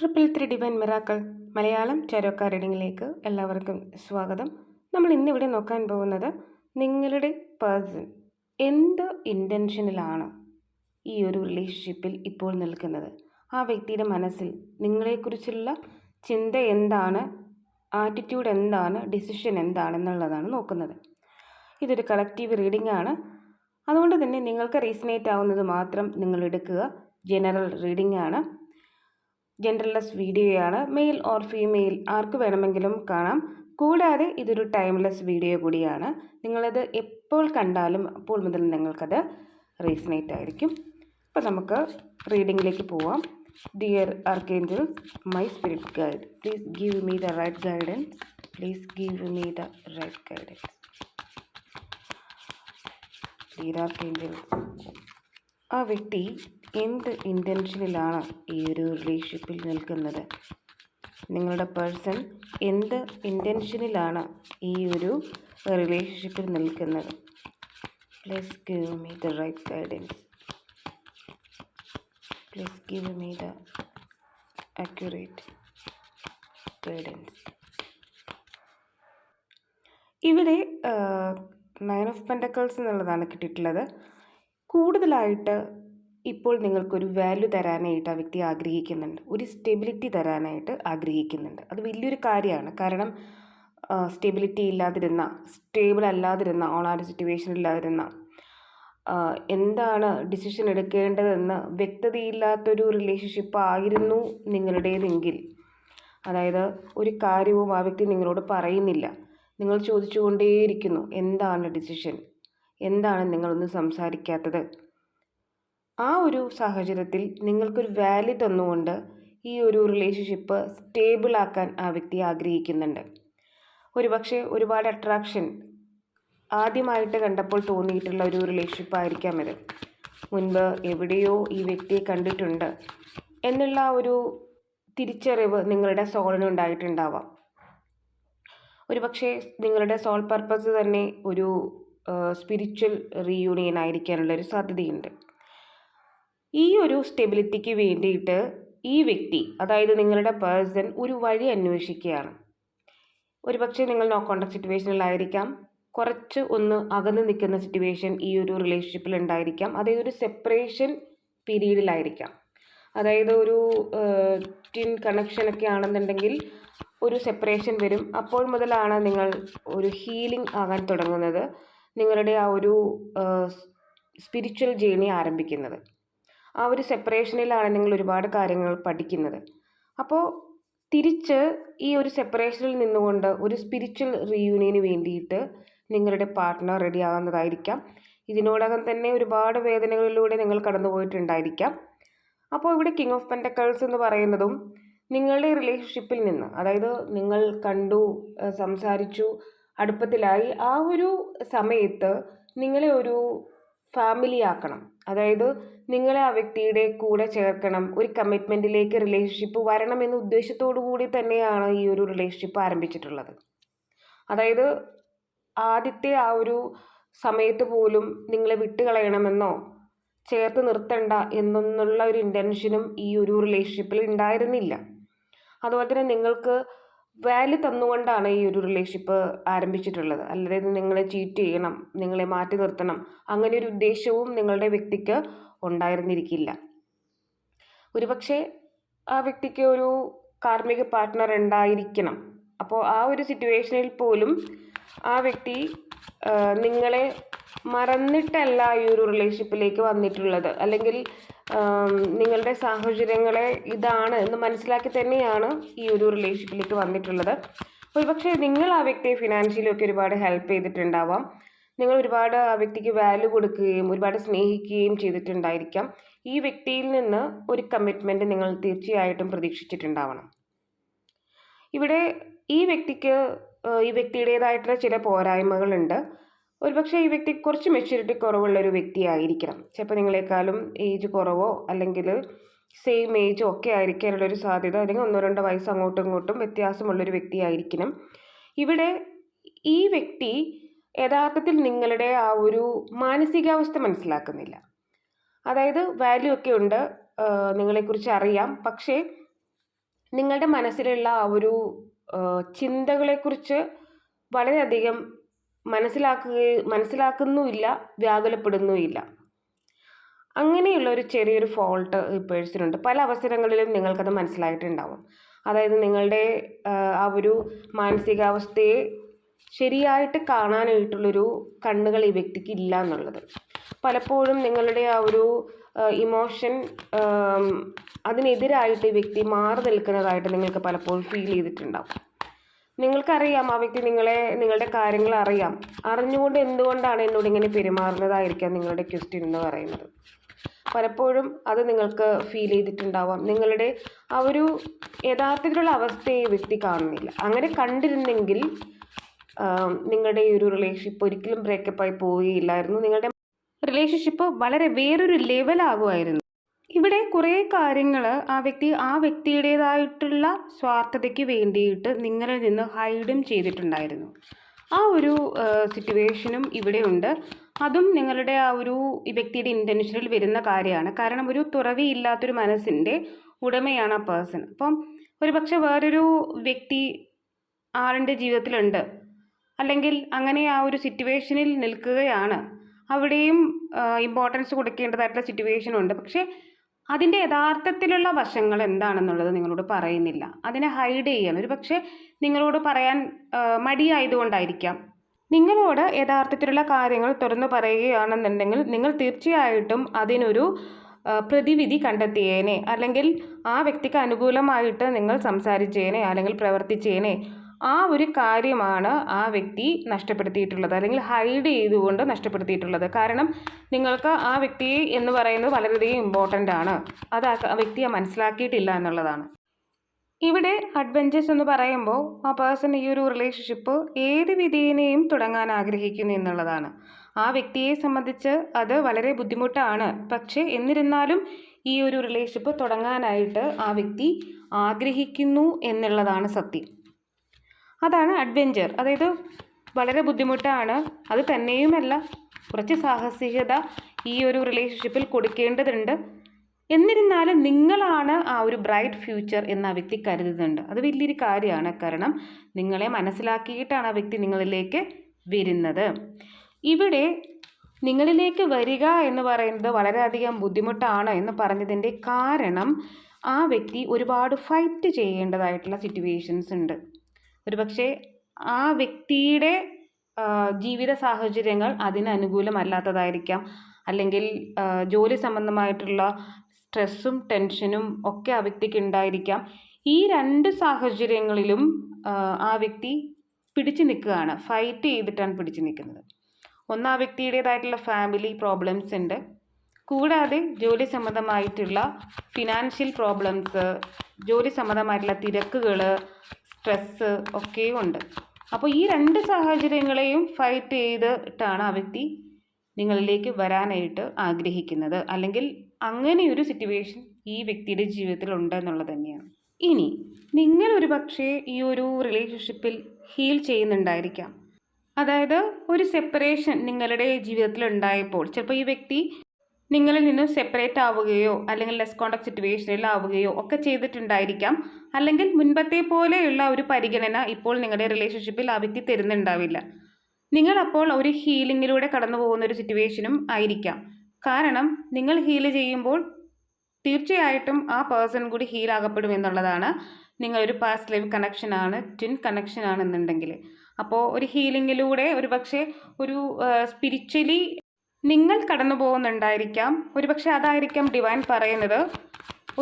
333 divine miracle Malayalam ചാരോക്ക റീഡിങ്ങിലേക്ക് എല്ലാവർക്കും സ്വാഗതം. നമ്മൾ ഇന്നിവിടെ നോക്കാൻ പോകുന്നത് നിങ്ങളുടെ പേഴ്സൺ എന്ത് ഇൻറ്റൻഷനിലാണ് ഈ ഒരു റിലേഷൻഷിപ്പിൽ ഇപ്പോൾ നിൽക്കുന്നത്. ആ വ്യക്തിയുടെ മനസ്സിൽ നിങ്ങളെക്കുറിച്ചുള്ള ചിന്ത എന്താണ്, ആറ്റിറ്റ്യൂഡ് എന്താണ്, ഡിസിഷൻ എന്താണെന്നുള്ളതാണ് നോക്കുന്നത്. ഇതൊരു കളക്റ്റീവ് റീഡിംഗ് ആണ്. അതുകൊണ്ട് തന്നെ നിങ്ങൾക്ക് റീസണേറ്റ് ആവുന്നത് മാത്രം നിങ്ങൾ എടുക്കുക. ജനറൽ റീഡിംഗ് ആണ്, ജെൻഡർലെസ് വീഡിയോയാണ്. മെയിൽ ഓർ ഫീമെയിൽ ആർക്ക് വേണമെങ്കിലും കാണാം. കൂടാതെ ഇതൊരു ടൈംലെസ് വീഡിയോ കൂടിയാണ്. നിങ്ങളത് എപ്പോൾ കണ്ടാലും അപ്പോൾ മുതൽ നിങ്ങൾക്കത് റീസണേറ്റ് ആയിരിക്കും. അപ്പോൾ നമുക്ക് റീഡിങ്ങിലേക്ക് പോവാം. Dear archangel, my spirit guide, please give me the right guidance. Please give me the right guidance. Dear archangel, ആ വ്യക്തി എന്ത് ഇൻറ്റൻഷനിലാണ് ഈ ഒരു റിലേഷൻഷിപ്പിൽ നിൽക്കുന്നത്? നിങ്ങളുടെ പേഴ്സൺ എന്ത് ഇൻറ്റൻഷനിലാണ് ഈ ഒരു റിലേഷൻഷിപ്പിൽ നിൽക്കുന്നത്? Please give me the right guidance. Please give me the accurate guidance. ഇവിടെ 9 ഓഫ് പെൻറ്റക്കിൾസ് എന്നുള്ളതാണ് കിട്ടിയിട്ടുള്ളത്. കൂടുതലായിട്ട് ഇപ്പോൾ നിങ്ങൾക്കൊരു വാല്യൂ തരാനായിട്ട് ആ വ്യക്തി ആഗ്രഹിക്കുന്നുണ്ട്, ഒരു സ്റ്റെബിലിറ്റി തരാനായിട്ട് ആഗ്രഹിക്കുന്നുണ്ട്. അത് വലിയൊരു കാര്യമാണ്. കാരണം സ്റ്റെബിലിറ്റി ഇല്ലാതിരുന്ന, സ്റ്റേബിൾ അല്ലാതിരുന്ന, ഓൺ ആ ഒരു സിറ്റുവേഷൻ ഇല്ലാതിരുന്ന, എന്താണ് ഡിസിഷൻ എടുക്കേണ്ടതെന്ന് വ്യക്തതയില്ലാത്തൊരു റിലേഷൻഷിപ്പ് ആയിരുന്നു നിങ്ങളുടേതെങ്കിൽ, അതായത് ഒരു കാര്യവും ആ വ്യക്തി നിങ്ങളോട് പറയുന്നില്ല, നിങ്ങൾ ചോദിച്ചുകൊണ്ടേയിരിക്കുന്നു എന്താണ് ഡിസിഷൻ, എന്താണ് നിങ്ങളൊന്നും സംസാരിക്കാത്തത്. ആ ഒരു സാഹചര്യത്തിൽ നിങ്ങൾക്കൊരു വാല്യൂ തന്നുകൊണ്ട് ഈ ഒരു റിലേഷൻഷിപ്പ് സ്റ്റേബിളാക്കാൻ ആ വ്യക്തി ആഗ്രഹിക്കുന്നുണ്ട്. ഒരുപക്ഷെ ഒരുപാട് അട്രാക്ഷൻ ആദ്യമായിട്ട് കണ്ടപ്പോൾ തോന്നിയിട്ടുള്ള ഒരു റിലേഷൻഷിപ്പ് ആയിരിക്കാം ഇത്. മുൻപ് എവിടെയോ ഈ വ്യക്തിയെ കണ്ടിട്ടുണ്ട് എന്നുള്ള ഒരു തിരിച്ചറിവ് നിങ്ങളുടെ സോളിന് ഉണ്ടായിട്ടുണ്ടാവാം. ഒരുപക്ഷെ നിങ്ങളുടെ സോൾ പർപ്പസ് തന്നെ ഒരു സ്പിരിച്വൽ റീയൂണിയൻ ആയിരിക്കാനുള്ളൊരു സാധ്യതയുണ്ട്. ഈ ഒരു സ്റ്റെബിലിറ്റിക്ക് വേണ്ടിയിട്ട് ഈ വ്യക്തി, അതായത് നിങ്ങളുടെ പേഴ്സൺ, ഒരു വഴി അന്വേഷിക്കുകയാണ്. ഒരുപക്ഷെ നിങ്ങൾ നോ കോണ്ടാക്ട് സിറ്റുവേഷനിലായിരിക്കാം, കുറച്ച് ഒന്ന് അകന്ന് നിൽക്കുന്ന സിറ്റുവേഷൻ ഈ ഒരു റിലേഷൻഷിപ്പിൽ ഉണ്ടായിരിക്കാം, അതായത് ഒരു സെപ്പറേഷൻ പീരീഡിലായിരിക്കാം. അതായത് ഒരു ട്വിൻ കണക്ഷനൊക്കെ ആണെന്നുണ്ടെങ്കിൽ ഒരു സെപ്പറേഷൻ വരും. അപ്പോൾ മുതലാണ് നിങ്ങൾ ഒരു ഹീലിംഗ് ആകാൻ തുടങ്ങുന്നത്, നിങ്ങളുടെ ആ ഒരു സ്പിരിച്വൽ ജേണി ആരംഭിക്കുന്നത്. ആ ഒരു സെപ്പറേഷനിലാണ് നിങ്ങൾ ഒരുപാട് കാര്യങ്ങൾ പഠിക്കുന്നത്. അപ്പോൾ തിരിച്ച് ഈ ഒരു സെപ്പറേഷനിൽ നിന്നുകൊണ്ട് ഒരു സ്പിരിച്വൽ റീയൂണിയന് വേണ്ടിയിട്ട് നിങ്ങളുടെ പാർട്ട്ണർ റെഡി ആകുന്നതായിരിക്കാം. ഇതിനോടകം തന്നെ ഒരുപാട് വേദനകളിലൂടെ നിങ്ങൾ കടന്നു പോയിട്ടുണ്ടായിരിക്കാം. അപ്പോൾ ഇവിടെ കിങ് ഓഫ് പെൻറ്റക്കിൾസ് എന്ന് പറയുന്നതും നിങ്ങളുടെ റിലേഷൻഷിപ്പിൽ നിന്ന്, അതായത് നിങ്ങൾ കണ്ടു, സംസാരിച്ചു, അടുപ്പത്തിലായി, ആ ഒരു സമയത്ത് നിങ്ങളെ ഒരു ഫാമിലി ആക്കണം, അതായത് നിങ്ങളെ ആ വ്യക്തിയുടെ കൂടെ ചേർക്കണം, ഒരു കമ്മിറ്റ്മെൻറ്റിലേക്ക് റിലേഷൻഷിപ്പ് വരണം എന്ന ഉദ്ദേശത്തോടു കൂടി തന്നെയാണ് ഈ ഒരു റിലേഷൻഷിപ്പ് ആരംഭിച്ചിട്ടുള്ളത്. അതായത് ആദ്യത്തെ ആ ഒരു സമയത്ത് പോലും നിങ്ങളെ വിട്ടുകളയണമെന്നോ ചേർത്ത് നിർത്തണ്ട എന്നുള്ള ഒരു ഇൻറ്റൻഷനും ഈ ഒരു റിലേഷൻഷിപ്പിൽ ഉണ്ടായിരുന്നില്ല. അതുപോലെ തന്നെ നിങ്ങൾക്ക് വാല്യൂ തന്നുകൊണ്ടാണ് ഈ ഒരു റിലേഷൻഷിപ്പ് ആരംഭിച്ചിട്ടുള്ളത്. അല്ലാതെ നിങ്ങളെ ചീറ്റ് ചെയ്യണം, നിങ്ങളെ മാറ്റി നിർത്തണം, അങ്ങനെ ഒരു ഉദ്ദേശവും നിങ്ങളുടെ വ്യക്തിക്ക് ഉണ്ടായിരുന്നിരിക്കില്ല. ഒരുപക്ഷെ ആ വ്യക്തിക്ക് ഒരു കാർമ്മിക പാർട്ട്ണർ ഉണ്ടായിരിക്കണം. അപ്പോൾ ആ ഒരു സിറ്റുവേഷനിൽ പോലും ആ വ്യക്തി നിങ്ങളെ മറന്നിട്ടല്ല ഈ ഒരു റിലേഷൻഷിപ്പിലേക്ക് വന്നിട്ടുള്ളത്, അല്ലെങ്കിൽ നിങ്ങളുടെ സാഹചര്യങ്ങളെ ഇതാണ് എന്ന് മനസ്സിലാക്കി തന്നെയാണ് ഈ ഒരു റിലേഷൻഷിപ്പിലേക്ക് വന്നിട്ടുള്ളത്. ഒരുപക്ഷെ നിങ്ങൾ ആ വ്യക്തിയെ ഫിനാൻഷ്യലൊക്കെ ഒരുപാട് ഹെൽപ്പ് ചെയ്തിട്ടുണ്ടാവാം. നിങ്ങൾ ഒരുപാട് ആ വ്യക്തിക്ക് വാല്യൂ കൊടുക്കുകയും ഒരുപാട് സ്നേഹിക്കുകയും ചെയ്തിട്ടുണ്ടായിരിക്കാം. ഈ വ്യക്തിയിൽ നിന്ന് ഒരു കമ്മിറ്റ്മെൻറ്റ് നിങ്ങൾ തീർച്ചയായിട്ടും പ്രതീക്ഷിച്ചിട്ടുണ്ടാവണം. ഇവിടെ ഈ വ്യക്തിക്ക് ഈ വ്യക്തിയുടേതായിട്ടുള്ള ചില പോരായ്മകളുണ്ട്. ഒരുപക്ഷെ ഈ വ്യക്തി കുറച്ച് മെച്യൂരിറ്റി കുറവുള്ളൊരു വ്യക്തിയായിരിക്കണം. ചിലപ്പോൾ നിങ്ങളെക്കാളും ഏജ് കുറവോ അല്ലെങ്കിൽ സെയിം ഏജോ ഒക്കെ ആയിരിക്കാനുള്ളൊരു സാധ്യത, അല്ലെങ്കിൽ 1-2 വയസ്സ് അങ്ങോട്ടും ഇങ്ങോട്ടും വ്യത്യാസമുള്ളൊരു വ്യക്തിയായിരിക്കണം. ഇവിടെ ഈ വ്യക്തി യഥാർത്ഥത്തിൽ നിങ്ങളുടെ ആ ഒരു മാനസികാവസ്ഥ മനസ്സിലാക്കുന്നില്ല. അതായത് വാല്യൂ ഒക്കെ ഉണ്ട്, നിങ്ങളെക്കുറിച്ച് അറിയാം, പക്ഷേ നിങ്ങളുടെ മനസ്സിലുള്ള ആ ഒരു ചിന്തകളെക്കുറിച്ച് വളരെയധികം മനസ്സിലാക്കുന്നുമില്ല, വ്യാകുലപ്പെടുന്നുമില്ല. അങ്ങനെയുള്ള ഒരു ചെറിയൊരു ഫോൾട്ട് ഈ പേഴ്സണുണ്ട്. പല അവസരങ്ങളിലും നിങ്ങൾക്കത് മനസ്സിലായിട്ടുണ്ടാവും. അതായത് നിങ്ങളുടെ ആ ഒരു മാനസികാവസ്ഥയെ ശരിയായിട്ട് കാണാനായിട്ടുള്ളൊരു കണ്ണുകൾ ഈ വ്യക്തിക്ക് ഇല്ല എന്നുള്ളത്. പലപ്പോഴും നിങ്ങളുടെ ആ ഒരു ഇമോഷൻ അതിനെതിരായിട്ട് ഈ വ്യക്തി മാറി നിൽക്കുന്നതായിട്ട് നിങ്ങൾക്ക് പലപ്പോഴും ഫീൽ ചെയ്തിട്ടുണ്ടാവും. നിങ്ങൾക്കറിയാം ആ വ്യക്തി നിങ്ങളുടെ കാര്യങ്ങൾ അറിയാം. അറിഞ്ഞുകൊണ്ട് എന്തുകൊണ്ടാണ് എന്നോട് ഇങ്ങനെ പെരുമാറുന്നതായിരിക്കാം നിങ്ങളുടെ ക്വസ്റ്റ്യൻ എന്ന് പറയുന്നത്. പലപ്പോഴും അത് നിങ്ങൾക്ക് ഫീൽ ചെയ്തിട്ടുണ്ടാവാം. നിങ്ങളുടെ ആ ഒരു യഥാർത്ഥത്തിലുള്ള അവസ്ഥയെ ഈ വ്യക്തി കാണുന്നില്ല. അങ്ങനെ കണ്ടിരുന്നെങ്കിൽ നിങ്ങളുടെ ഈ ഒരു റിലേഷൻഷിപ്പ് ഒരിക്കലും ബ്രേക്കപ്പായി പോവുകയില്ലായിരുന്നു. നിങ്ങളുടെ റിലേഷൻഷിപ്പ് വളരെ വേറൊരു ലെവലാകുമായിരുന്നു. ഇവിടെ കുറേ കാര്യങ്ങൾ ആ വ്യക്തിയുടേതായിട്ടുള്ള സ്വാർത്ഥതയ്ക്ക് വേണ്ടിയിട്ട് നിങ്ങളിൽ നിന്ന് ഹൈഡും ചെയ്തിട്ടുണ്ടായിരുന്നു. ആ ഒരു സിറ്റുവേഷനും ഇവിടെ ഉണ്ട്. അതും നിങ്ങളുടെ ആ ഒരു ഈ വ്യക്തിയുടെ ഇൻറ്റൻഷനിൽ വരുന്ന കാര്യമാണ്. കാരണം ഒരു തുറവിയില്ലാത്തൊരു മനസ്സിൻ്റെ ഉടമയാണ് ആ പേഴ്സൺ. അപ്പം ഒരുപക്ഷെ വേറൊരു വ്യക്തി ആളിൻ്റെ ജീവിതത്തിലുണ്ട്, അല്ലെങ്കിൽ അങ്ങനെ ആ ഒരു സിറ്റുവേഷനിൽ നിൽക്കുകയാണ്. അവിടെയും ഇമ്പോർട്ടൻസ് കൊടുക്കേണ്ടതായിട്ടുള്ള സിറ്റുവേഷനുണ്ട്. പക്ഷേ അതിൻ്റെ യഥാർത്ഥത്തിലുള്ള വശങ്ങൾ എന്താണെന്നുള്ളത് നിങ്ങളോട് പറയുന്നില്ല. അതിനെ ഹൈഡ് ചെയ്യാണ്. ഒരു പക്ഷേ നിങ്ങളോട് പറയാൻ മടിയായതുകൊണ്ടായിരിക്കാം. നിങ്ങളോട് യഥാർത്ഥത്തിലുള്ള കാര്യങ്ങൾ തുറന്നു പറയുകയാണെന്നുണ്ടെങ്കിൽ നിങ്ങൾ തീർച്ചയായിട്ടും അതിനൊരു പ്രതിവിധി കണ്ടെത്തിയേനെ, അല്ലെങ്കിൽ ആ വ്യക്തിക്ക് അനുകൂലമായിട്ട് നിങ്ങൾ സംസാരിച്ചേനെ, അല്ലെങ്കിൽ പ്രവർത്തിച്ചേനെ. ആ ഒരു കാര്യമാണ് ആ വ്യക്തി നഷ്ടപ്പെടുത്തിയിട്ടുള്ളത്, അല്ലെങ്കിൽ ഹൈഡ് ചെയ്തുകൊണ്ട് നഷ്ടപ്പെടുത്തിയിട്ടുള്ളത്. കാരണം നിങ്ങൾക്ക് ആ വ്യക്തി എന്ന് പറയുന്നത് വളരെയധികം ഇമ്പോർട്ടൻ്റ് ആണ്. അത് ആ വ്യക്തിയെ മനസ്സിലാക്കിയിട്ടില്ല എന്നുള്ളതാണ്. ഇവിടെ അഡ്വഞ്ചേഴ്സ് എന്ന് പറയുമ്പോൾ ആ പേഴ്സൺ ഈ ഒരു റിലേഷൻഷിപ്പ് ഏത് വിധേനയും തുടങ്ങാൻ ആഗ്രഹിക്കുന്നു എന്നുള്ളതാണ്. ആ വ്യക്തിയെ സംബന്ധിച്ച് അത് വളരെ ബുദ്ധിമുട്ടാണ്. പക്ഷേ എന്നിരുന്നാലും ഈ ഒരു റിലേഷൻഷിപ്പ് തുടങ്ങാനായിട്ട് ആ വ്യക്തി ആഗ്രഹിക്കുന്നു എന്നുള്ളതാണ് സത്യം. അതാണ് അഡ്വഞ്ചർ. അതായത് വളരെ ബുദ്ധിമുട്ടാണ്. അത് തന്നെയുമല്ല, കുറച്ച് സാഹസികത ഈ ഒരു റിലേഷൻഷിപ്പിൽ കൊടുക്കേണ്ടതുണ്ട്. എന്നിരുന്നാലും നിങ്ങളാണ് ആ ഒരു ബ്രൈറ്റ് ഫ്യൂച്ചർ എന്ന് ആ വ്യക്തി കരുതുന്നുണ്ട്. അത് വലിയൊരു കാര്യമാണ്. കാരണം നിങ്ങളെ മനസ്സിലാക്കിയിട്ടാണ് ആ വ്യക്തി നിങ്ങളിലേക്ക് വരുന്നത്. ഇവിടെ നിങ്ങളിലേക്ക് വരിക എന്ന് പറയുന്നത് വളരെയധികം ബുദ്ധിമുട്ടാണ് എന്ന് പറഞ്ഞതിൻ്റെ കാരണം ആ വ്യക്തി ഒരുപാട് ഫൈറ്റ് ചെയ്യേണ്ടതായിട്ടുള്ള സിറ്റുവേഷൻസ് ഉണ്ട്. ഒരുപക്ഷെ ആ വ്യക്തിയുടെ ജീവിത സാഹചര്യങ്ങൾ അതിന് അനുകൂലമല്ലാത്തതായിരിക്കാം, അല്ലെങ്കിൽ ജോലി സംബന്ധമായിട്ടുള്ള സ്ട്രെസ്സും ടെൻഷനും ഒക്കെ ആ വ്യക്തിക്ക് ഉണ്ടായിരിക്കാം. ഈ രണ്ട് സാഹചര്യങ്ങളിലും ആ വ്യക്തി പിടിച്ചു നിൽക്കുകയാണ്, ഫൈറ്റ് ചെയ്തിട്ടാണ് പിടിച്ചു നിൽക്കുന്നത്. ഒന്ന്, ആ വ്യക്തിയുടേതായിട്ടുള്ള ഫാമിലി പ്രോബ്ലംസ് ഉണ്ട്. കൂടാതെ ജോലി സംബന്ധമായിട്ടുള്ള ഫിനാൻഷ്യൽ പ്രോബ്ലംസ്, ജോലി സംബന്ധമായിട്ടുള്ള തിരക്കുകൾ, സ്ട്രെസ്സ് ഒക്കെയും ഉണ്ട്. അപ്പോൾ ഈ രണ്ട് സാഹചര്യങ്ങളെയും ഫൈറ്റ് ചെയ്തിട്ടാണ് ആ വ്യക്തി നിങ്ങളിലേക്ക് വരാനായിട്ട് ആഗ്രഹിക്കുന്നത്. അല്ലെങ്കിൽ അങ്ങനെയൊരു സിറ്റുവേഷൻ ഈ വ്യക്തിയുടെ ജീവിതത്തിൽ ഉണ്ടെന്നുള്ളത് തന്നെയാണ്. ഇനി നിങ്ങൾ ഒരു പക്ഷേ ഈ ഒരു റിലേഷൻഷിപ്പിൽ ഹീൽ ചെയ്യുന്നുണ്ടായിരിക്കാം. അതായത് ഒരു സെപ്പറേഷൻ നിങ്ങളുടെ ജീവിതത്തിൽ ഉണ്ടായപ്പോൾ ചിലപ്പോൾ ഈ വ്യക്തി നിങ്ങളിൽ നിന്നും സെപ്പറേറ്റ് ആവുകയോ അല്ലെങ്കിൽ ലെസ് കോണ്ടാക്ട് സിറ്റുവേഷനിൽ ആവുകയോ ഒക്കെ ചെയ്തിട്ടുണ്ടായിരിക്കാം. അല്ലെങ്കിൽ മുൻപത്തെ പോലെയുള്ള ഒരു പരിഗണന ഇപ്പോൾ നിങ്ങളുടെ റിലേഷൻഷിപ്പിൽ ആ വ്യക്തി തരുന്നുണ്ടാവില്ല. നിങ്ങളപ്പോൾ ഒരു ഹീലിങ്ങിലൂടെ കടന്നു പോകുന്ന ഒരു സിറ്റുവേഷനും ആയിരിക്കാം. കാരണം നിങ്ങൾ ഹീൽ ചെയ്യുമ്പോൾ തീർച്ചയായിട്ടും ആ പേഴ്സൺ കൂടി ഹീലാകപ്പെടും എന്നുള്ളതാണ്. നിങ്ങളൊരു പാസ്റ്റ് ലൈഫ് കണക്ഷനാണ്, ട്വിൻ കണക്ഷൻ ആണെന്നുണ്ടെങ്കിൽ. അപ്പോൾ ഒരു ഹീലിങ്ങിലൂടെ ഒരു പക്ഷേ ഒരു സ്പിരിച്വലി നിങ്ങൾ കടന്നു പോകുന്നുണ്ടായിരിക്കാം. ഒരുപക്ഷെ അതായിരിക്കാം ഡിവൈൻ പറയുന്നത്.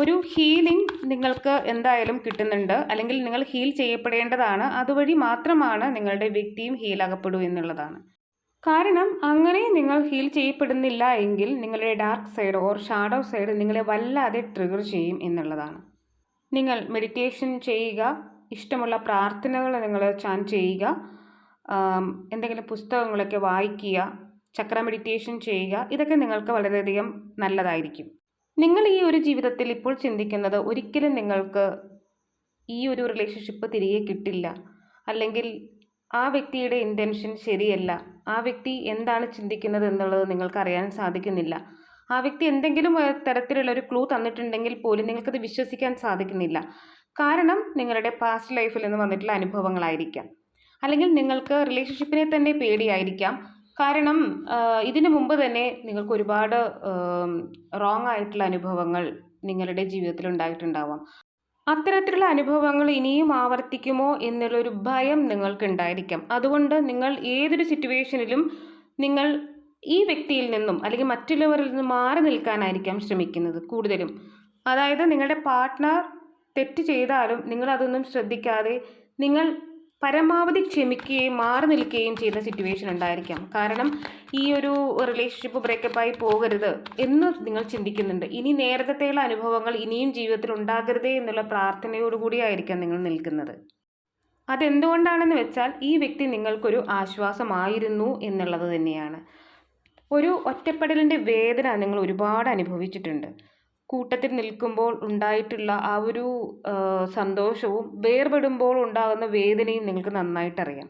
ഒരു ഹീലിംഗ് നിങ്ങൾക്ക് എന്തായാലും കിട്ടുന്നുണ്ട്, അല്ലെങ്കിൽ നിങ്ങൾ ഹീൽ ചെയ്യപ്പെടേണ്ടതാണ്. അതുവഴി മാത്രമാണ് നിങ്ങളുടെ വ്യക്തിയും ഹീലാകപ്പെടൂ എന്നുള്ളതാണ്. കാരണം അങ്ങനെ നിങ്ങൾ ഹീൽ ചെയ്യപ്പെടുന്നില്ല എങ്കിൽ നിങ്ങളുടെ dark side or shadow side നിങ്ങളെ വല്ലാതെ ട്രിഗർ ചെയ്യും എന്നുള്ളതാണ്. നിങ്ങൾ മെഡിറ്റേഷൻ ചെയ്യുക, ഇഷ്ടമുള്ള പ്രാർത്ഥനകൾ നിങ്ങൾ ചാൻറ്റ് ചെയ്യുക, എന്തെങ്കിലും പുസ്തകങ്ങളൊക്കെ വായിക്കുക, ചക്ര മെഡിറ്റേഷൻ ചെയ്യുക. ഇതൊക്കെ നിങ്ങൾക്ക് വളരെയധികം നല്ലതായിരിക്കും. നിങ്ങൾ ഈ ഒരു ജീവിതത്തിൽ ഇപ്പോൾ ചിന്തിക്കുന്നത് ഒരിക്കലും നിങ്ങൾക്ക് ഈ ഒരു റിലേഷൻഷിപ്പ് തിരികെ കിട്ടില്ല, അല്ലെങ്കിൽ ആ വ്യക്തിയുടെ ഇൻറ്റൻഷൻ ശരിയല്ല, ആ വ്യക്തി എന്താണ് ചിന്തിക്കുന്നത് എന്നുള്ളത് നിങ്ങൾക്ക് അറിയാൻ സാധിക്കുന്നില്ല. ആ വ്യക്തി എന്തെങ്കിലും തരത്തിലുള്ള ഒരു ക്ലൂ തന്നിട്ടുണ്ടെങ്കിൽ പോലും നിങ്ങൾക്കത് വിശ്വസിക്കാൻ സാധിക്കുന്നില്ല. കാരണം നിങ്ങളുടെ പാസ്റ്റ് ലൈഫിൽ നിന്ന് വന്നിട്ടുള്ള അനുഭവങ്ങളായിരിക്കാം. അല്ലെങ്കിൽ നിങ്ങൾക്ക് റിലേഷൻഷിപ്പിനെ തന്നെ പേടിയായിരിക്കാം. കാരണം ഇതിനു മുമ്പ് തന്നെ നിങ്ങൾക്ക് ഒരുപാട് റോങ് ആയിട്ടുള്ള അനുഭവങ്ങൾ നിങ്ങളുടെ ജീവിതത്തിൽ ഉണ്ടായിട്ടുണ്ടാവാം. അത്തരത്തിലുള്ള അനുഭവങ്ങൾ ഇനിയും ആവർത്തിക്കുമോ എന്നുള്ളൊരു ഭയം നിങ്ങൾക്കുണ്ടായിരിക്കാം. അതുകൊണ്ട് നിങ്ങൾ ഏതൊരു സിറ്റുവേഷനിലും നിങ്ങൾ ഈ വ്യക്തിയിൽ നിന്നും അല്ലെങ്കിൽ മറ്റുള്ളവരിൽ നിന്നും മാറി നിൽക്കാനായിരിക്കാം ശ്രമിക്കുന്നത് കൂടുതലും. അതായത് നിങ്ങളുടെ പാർട്ട്ണർ തെറ്റ് ചെയ്താലും നിങ്ങളതൊന്നും ശ്രദ്ധിക്കാതെ നിങ്ങൾ പരമാവധി ക്ഷമിക്കുകയും മാറി നിൽക്കുകയും ചെയ്യുന്ന സിറ്റുവേഷൻ ഉണ്ടായിരിക്കാം. കാരണം ഈ ഒരു റിലേഷൻഷിപ്പ് ബ്രേക്കപ്പായി പോകരുത് എന്ന് നിങ്ങൾ ചിന്തിക്കുന്നുണ്ട്. ഇനി നേരത്തെയുള്ള അനുഭവങ്ങൾ ഇനിയും ജീവിതത്തിൽ ഉണ്ടാകരുതേ എന്നുള്ള പ്രാർത്ഥനയോടുകൂടിയായിരിക്കാം നിങ്ങൾ നിൽക്കുന്നത്. അതെന്തുകൊണ്ടാണെന്ന് വെച്ചാൽ ഈ വ്യക്തി നിങ്ങൾക്കൊരു ആശ്വാസമായിരുന്നു എന്നുള്ളത് തന്നെയാണ്. ഒരു ഒറ്റപ്പെടലിൻ്റെ വേദന നിങ്ങൾ ഒരുപാട് അനുഭവിച്ചിട്ടുണ്ട്. കൂട്ടത്തിൽ നിൽക്കുമ്പോൾ ഉണ്ടായിട്ടുള്ള ആ ഒരു സന്തോഷവും വേർപെടുമ്പോൾ ഉണ്ടാകുന്ന വേദനയും നിങ്ങൾക്ക് നന്നായിട്ടറിയാം.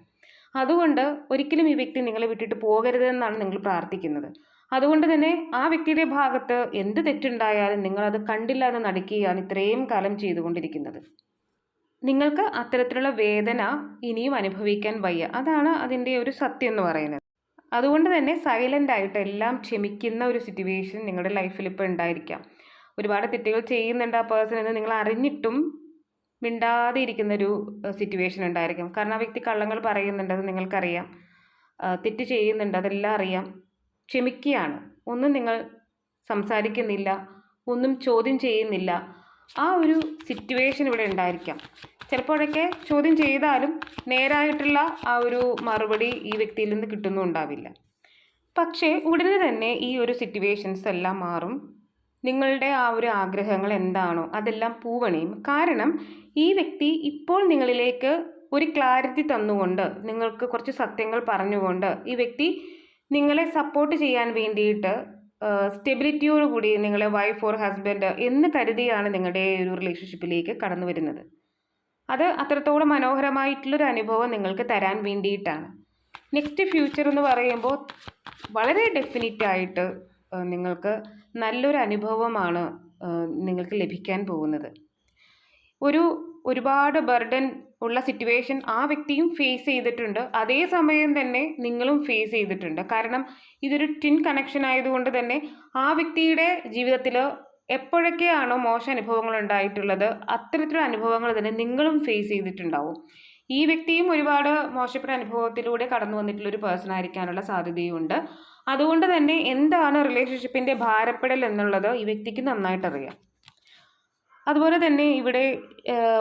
അതുകൊണ്ട് ഒരിക്കലും ഈ വ്യക്തി നിങ്ങളെ വിട്ടിട്ട് പോകരുതെന്നാണ് നിങ്ങൾ പ്രാർത്ഥിക്കുന്നത്. അതുകൊണ്ട് തന്നെ ആ വ്യക്തിയുടെ ഭാഗത്ത് എന്ത് തെറ്റുണ്ടായാലും നിങ്ങളത് കണ്ടില്ല എന്ന് നടിക്കുകയാണ് ഇത്രയും കാലം ചെയ്തുകൊണ്ടിരിക്കുന്നത്. നിങ്ങൾക്ക് അത്തരത്തിലുള്ള വേദന ഇനിയും അനുഭവിക്കാൻ വയ്യ. അതാണ് അതിൻ്റെ ഒരു സത്യം എന്ന് പറയുന്നത്. അതുകൊണ്ട് തന്നെ സൈലൻ്റ് ആയിട്ട് എല്ലാം ക്ഷമിക്കുന്ന ഒരു സിറ്റുവേഷൻ നിങ്ങളുടെ ലൈഫിൽ ഇപ്പോൾ ഉണ്ടായിരിക്കാം. ഒരുപാട് തെറ്റുകൾ ചെയ്യുന്നുണ്ട് ആ പേഴ്സൺ എന്ന് നിങ്ങൾ അറിഞ്ഞിട്ടും മിണ്ടാതെ ഇരിക്കുന്നൊരു സിറ്റുവേഷൻ ഉണ്ടായിരിക്കും. കാരണം ആ വ്യക്തി കള്ളങ്ങൾ പറയുന്നുണ്ട്, അത് നിങ്ങൾക്കറിയാം. തെറ്റ് ചെയ്യുന്നുണ്ട്, അതെല്ലാം അറിയാം. ക്ഷമിക്കുകയാണ്. ഒന്നും നിങ്ങൾ സംസാരിക്കുന്നില്ല, ഒന്നും ചോദ്യം ചെയ്യുന്നില്ല. ആ ഒരു സിറ്റുവേഷൻ ഇവിടെ ഉണ്ടായിരിക്കാം. ചിലപ്പോഴൊക്കെ ചോദ്യം ചെയ്താലും നേരായിട്ടുള്ള ആ ഒരു മറുപടി ഈ വ്യക്തിയിൽ നിന്ന് കിട്ടുന്നുണ്ടാവില്ല. പക്ഷേ ഉടനെ തന്നെ ഈ ഒരു സിറ്റുവേഷൻസ് എല്ലാം മാറും. നിങ്ങളുടെ ആ ഒരു ആഗ്രഹങ്ങൾ എന്താണോ അതെല്ലാം പൂവണിയും. കാരണം ഈ വ്യക്തി ഇപ്പോൾ നിങ്ങളിലേക്ക് ഒരു ക്ലാരിറ്റി തന്നുകൊണ്ട്, നിങ്ങൾക്ക് കുറച്ച് സത്യങ്ങൾ പറഞ്ഞുകൊണ്ട് ഈ വ്യക്തി നിങ്ങളെ സപ്പോർട്ട് ചെയ്യാൻ വേണ്ടിയിട്ട് സ്റ്റെബിലിറ്റിയോടുകൂടി നിങ്ങളെ വൈഫ് ഓർ ഹസ്ബൻഡ് എന്ന് കരുതിയാണ് നിങ്ങളുടെ ഒരു റിലേഷൻഷിപ്പിലേക്ക് കടന്നു വരുന്നത്. അത് അത്രത്തോളം മനോഹരമായിട്ടുള്ളൊരു അനുഭവം നിങ്ങൾക്ക് തരാൻ വേണ്ടിയിട്ടാണ്. നെക്സ്റ്റ് ഫ്യൂച്ചർ എന്ന് പറയുമ്പോൾ വളരെ ഡെഫിനറ്റായിട്ട് നിങ്ങൾക്ക് നല്ലൊരു അനുഭവമാണ് നിങ്ങൾക്ക് ലഭിക്കാൻ പോകുന്നത്. ഒരുപാട് ബർഡൻ ഉള്ള സിറ്റുവേഷൻ ആ വ്യക്തിയും ഫേസ് ചെയ്തിട്ടുണ്ട്. അതേസമയം തന്നെ നിങ്ങളും ഫേസ് ചെയ്തിട്ടുണ്ട്. കാരണം ഇതൊരു ട്വിൻ കണക്ഷൻ ആയതുകൊണ്ട് തന്നെ ആ വ്യക്തിയുടെ ജീവിതത്തിൽ എപ്പോഴൊക്കെയാണോ മോശം അനുഭവങ്ങൾ ഉണ്ടായിട്ടുള്ളത് അത്തരത്തിലുള്ള അനുഭവങ്ങൾ തന്നെ നിങ്ങളും ഫേസ് ചെയ്തിട്ടുണ്ടാവും. ഈ വ്യക്തിയും ഒരുപാട് മോശപ്പെട്ട അനുഭവത്തിലൂടെ കടന്നു വന്നിട്ടുള്ളൊരു പേഴ്സൺ ആയിരിക്കാനുള്ള സാധ്യതയുണ്ട്. അതുകൊണ്ട് തന്നെ എന്താണ് റിലേഷൻഷിപ്പിൻ്റെ ഭാരപ്പെടൽ എന്നുള്ളത് ഈ വ്യക്തിക്ക് നന്നായിട്ടറിയാം. അതുപോലെ തന്നെ ഇവിടെ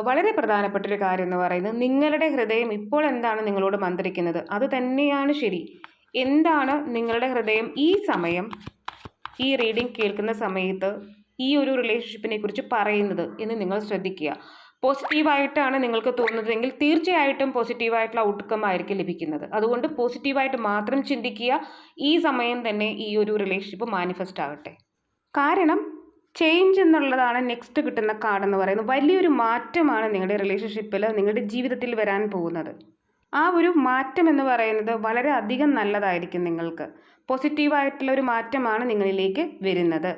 വളരെ പ്രധാനപ്പെട്ടൊരു കാര്യം എന്ന് പറയുന്നത് നിങ്ങളുടെ ഹൃദയം ഇപ്പോൾ എന്താണ് നിങ്ങളോട് മന്ത്രിക്കുന്നത് അത് തന്നെയാണ് ശരി. എന്താണ് നിങ്ങളുടെ ഹൃദയം ഈ സമയം ഈ റീഡിംഗ് കേൾക്കുന്ന സമയത്ത് ഈ ഒരു റിലേഷൻഷിപ്പിനെ കുറിച്ച് പറയുന്നത് എന്ന് നിങ്ങൾ ശ്രദ്ധിക്കുക. പോസിറ്റീവായിട്ടാണ് നിങ്ങൾക്ക് തോന്നുന്നതെങ്കിൽ തീർച്ചയായിട്ടും പോസിറ്റീവായിട്ടുള്ള ഔട്ട്കം ആയിരിക്കും ലഭിക്കുന്നത്. അതുകൊണ്ട് പോസിറ്റീവായിട്ട് മാത്രം ചിന്തിക്കുക. ഈ സമയം തന്നെ ഈ ഒരു റിലേഷൻഷിപ്പ് മാനിഫെസ്റ്റ് ആകട്ടെ. കാരണം ചേഞ്ച് എന്നുള്ളതാണ് നെക്സ്റ്റ് കിട്ടുന്ന കാർഡ് എന്ന് പറയുന്നത്. വലിയൊരു മാറ്റമാണ് നിങ്ങളുടെ റിലേഷൻഷിപ്പിൽ നിങ്ങളുടെ ജീവിതത്തിൽ വരാൻ പോകുന്നത്. ആ ഒരു മാറ്റം എന്ന് പറയുന്നത് വളരെ അധികം നല്ലതായിരിക്കും. നിങ്ങൾക്ക് പോസിറ്റീവായിട്ടുള്ള ഒരു മാറ്റമാണ് നിങ്ങളിലേക്ക് വരുന്നത്.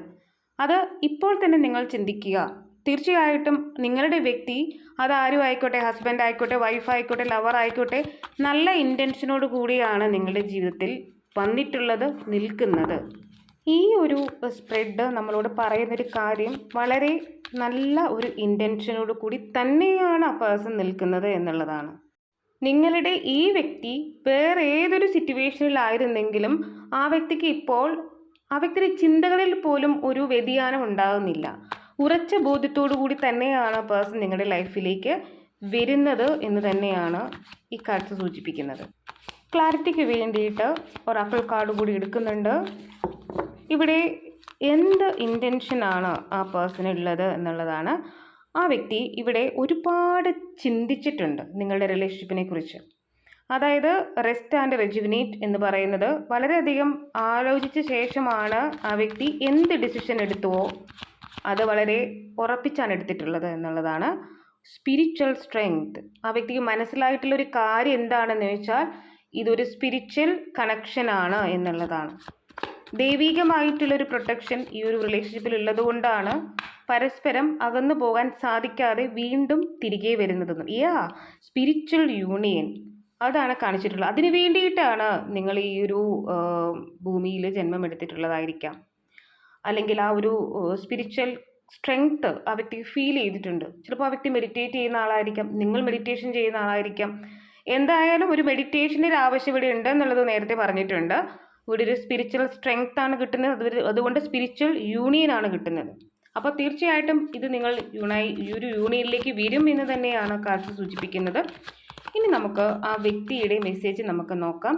അത് ഇപ്പോൾ തന്നെ നിങ്ങൾ ചിന്തിക്കുക. തീർച്ചയായിട്ടും നിങ്ങളുടെ വ്യക്തി അതാരും ആയിക്കോട്ടെ, ഹസ്ബൻഡ് ആയിക്കോട്ടെ, വൈഫ് ആയിക്കോട്ടെ, ലവർ ആയിക്കോട്ടെ, നല്ല ഇൻറ്റൻഷനോട് കൂടിയാണ് നിങ്ങളുടെ ജീവിതത്തിൽ വന്നിട്ടുള്ളത്, നിൽക്കുന്നത്. ഈ ഒരു സ്പ്രെഡ് നമ്മളോട് പറയുന്നൊരു കാര്യം വളരെ നല്ല ഒരു ഇൻറ്റൻഷനോട് കൂടി തന്നെയാണ് ആ പേഴ്സൺ നിൽക്കുന്നത് എന്നുള്ളതാണ്. നിങ്ങളുടെ ഈ വ്യക്തി വേറെ ഏതൊരു സിറ്റുവേഷനിലായിരുന്നെങ്കിലും ആ വ്യക്തിക്ക് ഇപ്പോൾ ആ വ്യക്തിയുടെ ചിന്തകളിൽ പോലും ഒരു വ്യതിയാനം ഉണ്ടാകുന്നില്ല. ഉറച്ച ബോധ്യത്തോടു കൂടി തന്നെയാണ് പേഴ്സൺ നിങ്ങളുടെ ലൈഫിലേക്ക് വരുന്നത് എന്ന് തന്നെയാണ് ഈ കാർഡ്സ് സൂചിപ്പിക്കുന്നത്. ക്ലാരിറ്റിക്ക് വേണ്ടിയിട്ട് ഒറാക്കിൾ കാർഡ് കൂടി എടുക്കുന്നുണ്ട്. ഇവിടെ എന്ത് ഇൻറ്റൻഷനാണ് ആ പേഴ്സണുള്ളത് എന്നുള്ളതാണ്. ആ വ്യക്തി ഇവിടെ ഒരുപാട് ചിന്തിച്ചിട്ടുണ്ട് നിങ്ങളുടെ റിലേഷൻഷിപ്പിനെ കുറിച്ച്. അതായത് റെസ്റ്റ് ആൻഡ് റെജുവിനേറ്റ് എന്ന് പറയുന്നത് വളരെയധികം ആലോചിച്ച ശേഷമാണ് ആ വ്യക്തി എന്ത് ഡിസിഷൻ എടുത്തുവോ അത് വളരെ ഉറപ്പിച്ചാണ് എടുത്തിട്ടുള്ളത് എന്നുള്ളതാണ്. സ്പിരിച്വൽ സ്ട്രെങ്ത് ആ വ്യക്തിക്ക് മനസ്സിലായിട്ടുള്ളൊരു കാര്യം എന്താണെന്ന് വെച്ചാൽ ഇതൊരു സ്പിരിച്വൽ കണക്ഷനാണ് എന്നുള്ളതാണ്. ദൈവികമായിട്ടുള്ളൊരു പ്രൊട്ടക്ഷൻ ഈ ഒരു റിലേഷൻഷിപ്പിൽ ഉള്ളതുകൊണ്ടാണ് പരസ്പരം അകന്നു പോകാൻ സാധിക്കാതെ വീണ്ടും തിരികെ വരുന്നതെന്നും. സ്പിരിച്വൽ യൂണിയൻ അതാണ് കാണിച്ചിട്ടുള്ളത്. അതിന് വേണ്ടിയിട്ടാണ് നിങ്ങൾ ഈ ഒരു ഭൂമിയിൽ ജന്മമെടുത്തിട്ടുള്ളതായിരിക്കാം. അല്ലെങ്കിൽ ആ ഒരു സ്പിരിച്വൽ സ്ട്രെങ്ത് ആ വ്യക്തി ഫീൽ ചെയ്തിട്ടുണ്ട്. ചിലപ്പോൾ ആ വ്യക്തി മെഡിറ്റേറ്റ് ചെയ്യുന്ന ആളായിരിക്കാം, നിങ്ങൾ മെഡിറ്റേഷൻ ചെയ്യുന്ന ആളായിരിക്കാം. എന്തായാലും ഒരു മെഡിറ്റേഷൻ്റെ ഒരു ആവശ്യം ഇവിടെ ഉണ്ട് എന്നുള്ളത് നേരത്തെ പറഞ്ഞിട്ടുണ്ട്. ഇവിടെ ഒരു സ്പിരിച്വൽ സ്ട്രെങ്ത് ആണ് കിട്ടുന്നത്, അതുകൊണ്ട് സ്പിരിച്വൽ യൂണിയൻ ആണ് കിട്ടുന്നത്. അപ്പോൾ തീർച്ചയായിട്ടും ഇത് നിങ്ങൾ ഈ ഒരു യൂണിയനിലേക്ക് വരും എന്ന് തന്നെയാണ് കാർഡ്സ് സൂചിപ്പിക്കുന്നത്. ഇനി നമുക്ക് ആ വ്യക്തിയുടെ മെസ്സേജ് നമുക്ക് നോക്കാം.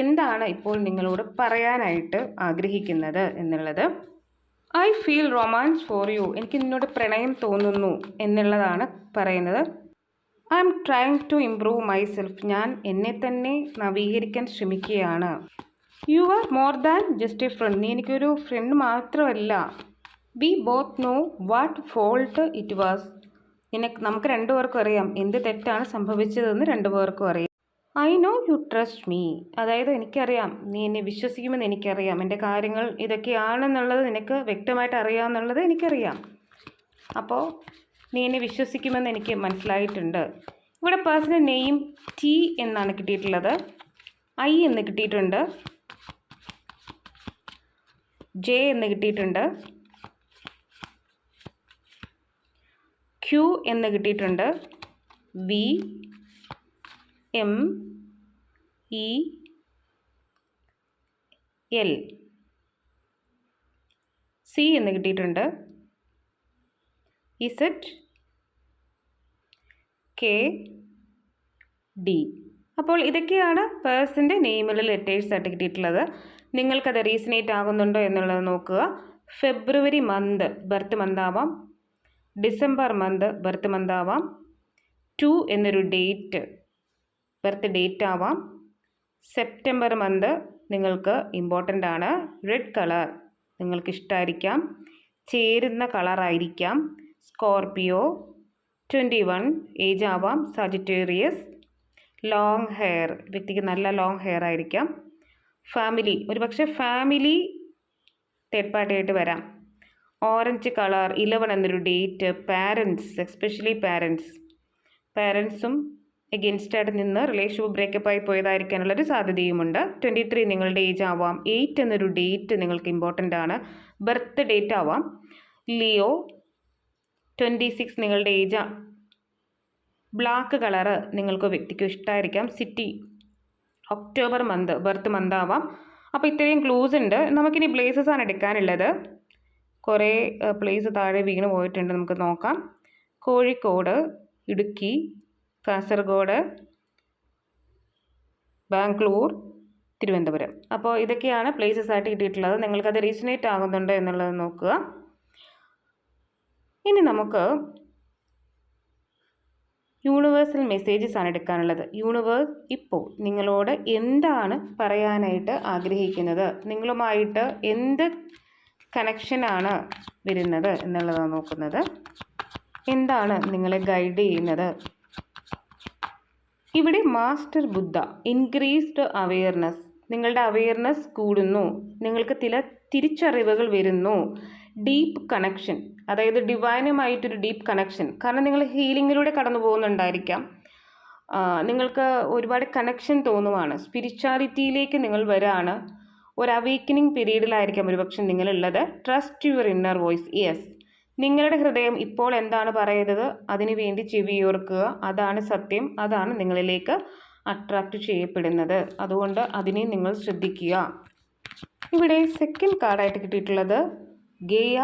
എന്താണ് ഇപ്പോൾ നിങ്ങളോട് പറയാനായിട്ട് ആഗ്രഹിക്കുന്നത് എന്നുള്ളത്. I feel romance for you. എനിക്ക് നിന്നോട് പ്രണയം തോന്നുന്നു എന്നുള്ളതാണ് പറയുന്നത്. I am trying to improve myself. ഞാൻ എന്നെ തന്നെ നവീകരിക്കാൻ ശ്രമിക്കുകയാണ്. You are more than just a friend. നീ എനിക്കൊരു ഫ്രണ്ട് മാത്രമല്ല. We both know what fault it was. നമുക്ക് രണ്ടുപേർക്കും അറിയാം എന്ത് തെറ്റാണ് സംഭവിച്ചതെന്ന് രണ്ടുപേർക്കും അറിയാം. I know you trust me. അതായത് എനിക്കറിയാം നീ എന്നെ വിശ്വസിക്കുമെന്ന് എനിക്കറിയാം. എൻ്റെ കാര്യങ്ങൾ ഇതൊക്കെയാണെന്നുള്ളത് നിനക്ക് വ്യക്തമായിട്ട് അറിയാമെന്നുള്ളത് എനിക്കറിയാം. അപ്പോൾ നീ എന്നെ വിശ്വസിക്കുമെന്ന് എനിക്ക് മനസ്സിലായിട്ടുണ്ട്. ഇവിടെ പേഴ്സണൽ നെയിം ടി എന്നാണ് കിട്ടിയിട്ടുള്ളത്. ഐ എന്ന് കിട്ടിയിട്ടുണ്ട്, ജെ എന്ന് കിട്ടിയിട്ടുണ്ട്, ക്യു എന്ന് കിട്ടിയിട്ടുണ്ട്, V, M, E, L, C എന്ന് കിട്ടിയിട്ടുണ്ട്, ഇസഡ്, കെ, ഡി. അപ്പോൾ ഇതൊക്കെയാണ് പേഴ്സൻ്റെ നെയിമിൽ ലെറ്റേഴ്സ് ആയിട്ട് കിട്ടിയിട്ടുള്ളത്. നിങ്ങൾക്കത് റീസണേറ്റ് ആകുന്നുണ്ടോ എന്നുള്ളത് നോക്കുക. ഫെബ്രുവരി മന്ത് ബർത്ത് മന്ത് ആവാം, ഡിസംബർ മന്ത് ബർത്ത് മന്ത് ആവാം, 2 എന്നൊരു ഡേറ്റ് ബർത്ത് ഡേറ്റ് ആവാം. സെപ്റ്റംബർ മന്ത് നിങ്ങൾക്ക് ഇമ്പോർട്ടൻ്റ് ആണ്. റെഡ് കളർ നിങ്ങൾക്ക് ഇഷ്ടമായിരിക്കാം, ചേരുന്ന കളറായിരിക്കാം. സ്കോർപിയോ, 21 ഏജ് ആവാം, സാജിറ്റേറിയസ്. ലോങ് ഹെയർ, വ്യക്തിക്ക് നല്ല ലോങ് ഹെയർ ആയിരിക്കാം. ഫാമിലി, ഒരുപക്ഷെ ഫാമിലി തേർഡ് പാർട്ടി ആയിട്ട് വരാം. ഓറഞ്ച് കളർ, 11 എന്നൊരു ഡേറ്റ്. പാരൻസ്, എസ്പെഷ്യലി പാരൻസും എഗെയിൻസ്റ്റായിട്ട് നിന്ന് റിലേഷൻഷിപ്പ് ബ്രേക്കപ്പ് ആയി പോയതായിരിക്കാനുള്ളൊരു സാധ്യതയുമുണ്ട്. 23 നിങ്ങളുടെ ഏജ് ആവാം. 8 എന്നൊരു ഡേറ്റ് നിങ്ങൾക്ക് ഇമ്പോർട്ടൻ്റ് ആണ്, ബർത്ത് ഡേറ്റ് ആവാം. ലിയോ, 26 നിങ്ങളുടെ ഏജ്. ബ്ലാക്ക് കളറ് നിങ്ങൾക്ക് വ്യക്തിക്ക് ഇഷ്ടമായിരിക്കാം. City, October month birth month ആവാം. അപ്പോൾ ഇത്രയും ക്ലൂസ് ഉണ്ട്. നമുക്കിനി പ്ലേസസ് ആണ് എടുക്കാനുള്ളത്. കുറേ പ്ലേസ് താഴെ വീണ് പോയിട്ടുണ്ട്, നമുക്ക് നോക്കാം. കോഴിക്കോട്, ഇടുക്കി, കാസർഗോഡ്, ബാംഗ്ലൂർ, തിരുവനന്തപുരം. അപ്പോൾ ഇതൊക്കെയാണ് പ്ലേസസ് ആയിട്ട് കിട്ടിയിട്ടുള്ളത്. നിങ്ങൾക്കത് റീസണേറ്റ് ആകുന്നുണ്ടോ എന്നുള്ളത് നോക്കുക. ഇനി നമുക്ക് യൂണിവേഴ്സൽ മെസ്സേജസ് ആണ് എടുക്കാനുള്ളത്. യൂണിവേഴ്സ് ഇപ്പോൾ നിങ്ങളോട് എന്താണ് പറയാനായിട്ട് ആഗ്രഹിക്കുന്നത്, നിങ്ങളുമായിട്ട് എന്ത് കണക്ഷനാണ് വരുന്നത് എന്നുള്ളതാണ് നോക്കുന്നത്. എന്താണ് നിങ്ങളെ ഗൈഡ് ചെയ്യുന്നത്. ഇവിടെ മാസ്റ്റർ ബുദ്ധ, ഇൻക്രീസ്ഡ് അവെയർനെസ്, നിങ്ങളുടെ അവെയർനെസ് കൂടുന്നു, നിങ്ങൾക്ക് തിരിച്ചറിവുകൾ വരുന്നു. ഡീപ്പ് കണക്ഷൻ, അതായത് ഡിവൈനുമായിട്ടൊരു ഡീപ്പ് കണക്ഷൻ. കാരണം നിങ്ങൾ ഹീലിങ്ങിലൂടെ കടന്നു പോകുന്നുണ്ടായിരിക്കാം. നിങ്ങൾക്ക് ഒരുപാട് കണക്ഷൻ തോന്നുവാണ്. സ്പിരിച്വാലിറ്റിയിലേക്ക് നിങ്ങൾ വരാണ്. ഒരു അവേക്കനിങ് പീരീഡിലായിരിക്കാം ഒരുപക്ഷെ നിങ്ങളുള്ളത്. Trust your inner voice. Yes, നിങ്ങളുടെ ഹൃദയം ഇപ്പോൾ എന്താണ് പറയുന്നത് അതിനു വേണ്ടി ചെവിയോർക്കുക. അതാണ് സത്യം, അതാണ് നിങ്ങളിലേക്ക് അട്രാക്റ്റ് ചെയ്യപ്പെടുന്നത്. അതുകൊണ്ട് അതിനെ നിങ്ങൾ ശ്രദ്ധിക്കുക. ഇവിടെ സെക്കൻഡ് കാർഡായിട്ട് കിട്ടിയിട്ടുള്ളത് Gaia,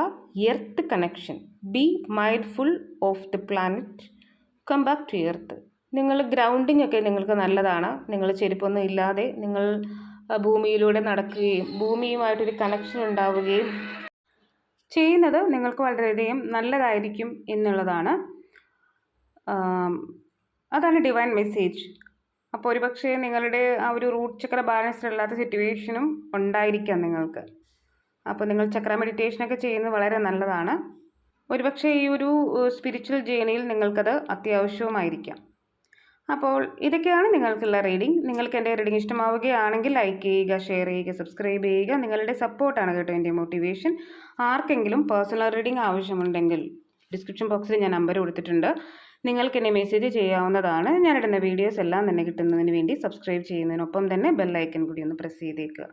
earth connection. Be mindful of the planet, come back to earth. നിങ്ങൾ ഗ്രൗണ്ടിങ് ഒക്കെ നിങ്ങൾക്ക് നല്ലതാണ്. നിങ്ങൾ ചെരുപ്പൊന്നും ഇല്ലാതെ നിങ്ങൾ ഭൂമിയിലൂടെ നടക്കുകയും ഭൂമിയുമായിട്ടൊരു കണക്ഷൻ ഉണ്ടാവുകയും ചെയ്യുന്നത് നിങ്ങൾക്ക് വളരെയധികം നല്ലതായിരിക്കും എന്നുള്ളതാണ്. അതാണ് ഡിവൈൻ മെസ്സേജ്. അപ്പോൾ ഒരുപക്ഷെ നിങ്ങളുടെ ആ ഒരു റൂട്ട് ചക്ര ബാലൻസ്ഡ് അല്ലാത്ത സിറ്റുവേഷനും ഉണ്ടായിരിക്കാം നിങ്ങൾക്ക്. അപ്പോൾ നിങ്ങൾ ചക്ര മെഡിറ്റേഷനൊക്കെ ചെയ്യുന്നത് വളരെ നല്ലതാണ്. ഒരുപക്ഷെ ഈ ഒരു സ്പിരിച്വൽ ജേണിയിൽ നിങ്ങൾക്കത് അത്യാവശ്യവുമായിരിക്കാം. അപ്പോൾ ഇതൊക്കെയാണ് നിങ്ങൾക്കുള്ള റീഡിംഗ്. നിങ്ങൾക്ക് എൻ്റെ റീഡിംഗ് ഇഷ്ടമാവുകയാണെങ്കിൽ ലൈക്ക് ചെയ്യുക, ഷെയർ ചെയ്യുക, സബ്സ്ക്രൈബ് ചെയ്യുക. നിങ്ങളുടെ സപ്പോർട്ടാണ് കേട്ടോ എൻ്റെ മോട്ടിവേഷൻ. ആർക്കെങ്കിലും പേഴ്സണൽ റീഡിംഗ് ആവശ്യമുണ്ടെങ്കിൽ ഡിസ്ക്രിപ്ഷൻ ബോക്സിൽ ഞാൻ നമ്പർ കൊടുത്തിട്ടുണ്ട്. നിങ്ങൾക്ക് എന്നെ മെസ്സേജ് ചെയ്യാവുന്നതാണ്. ഞാനിടുന്ന വീഡിയോസ് എല്ലാം തന്നെ കിട്ടുന്നതിന് വേണ്ടി സബ്സ്ക്രൈബ് ചെയ്യുന്നതിനൊപ്പം തന്നെ ബെൽ ഐക്കൺ കൂടി ഒന്ന് പ്രസ് ചെയ്തേക്കുക.